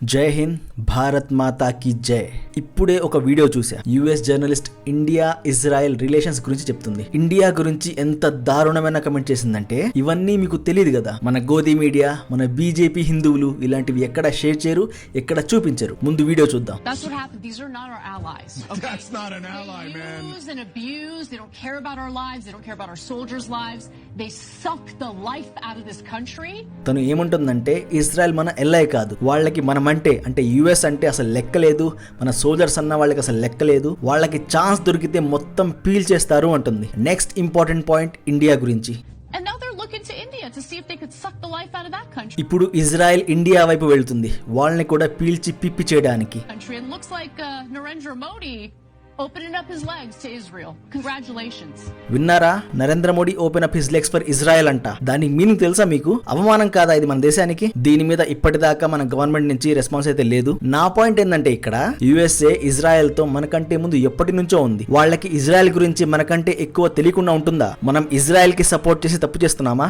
జై హింద్, భారత్ మాతా కీ జై. ఇప్పుడే ఒక వీడియో చూసా. US journalist India Israel relations గురించి చెప్తుంది. ఇండియా గురించి ఎంత దారుణమైన కమెంట్ చేసిందంటే, ఇవన్నీ మీకు తెలియదు కదా. మన గోధి మీడియా, మన బీజేపీ హిందువులు ఇలాంటివి ఎక్కడ షేర్ చేయరు, ఎక్కడ చూపించరు. ముందు వీడియో చూద్దాం. తను ఏముంటుందంటే, ఇజ్రాయెల్ మన ఎల్ఐ కాదు, వాళ్ళకి మనమంటే అంటే యుఎస్ అంటే అసలు లెక్కలేదు, మన సోల్జర్స్ అన్న వాళ్ళకి అసలు లెక్కలేదు, వాళ్ళకి ఛాన్స్ దొరికితే మొత్తం పీల్ చేస్తారు అంటుంది. నెక్స్ట్ ఇంపార్టెంట్ పాయింట్ ఇండియా గురించి. ఇప్పుడు ఇజ్రాయెల్ ఇండియా వైపు వెళ్తుంది, వాళ్ళని కూడా పీల్చి పిప్పి చేయడానికి. విన్నారా? Narendra Modi open up his legs for Israel అంట. దాని మీనింగ్ తెలుసా మీకు? అవమానం కాదా ఇది మన దేశానికి? దీని మీద ఇప్పటిదాకా మన గవర్నమెంట్ నుంచి రెస్పాన్స్ అయితే లేదు. నా పాయింట్ ఏంటంటే, ఇక్కడ యుఎస్ఏ ఇజ్రాయెల్ తో మనకంటే ముందు ఎప్పటి నుంచో ఉంది. వాళ్ళకి ఇజ్రాయెల్ గురించి మనకంటే ఎక్కువ తెలియకుండా ఉంటుందా? మనం ఇజ్రాయెల్ కి సపోర్ట్ చేసి తప్పు చేస్తున్నామా?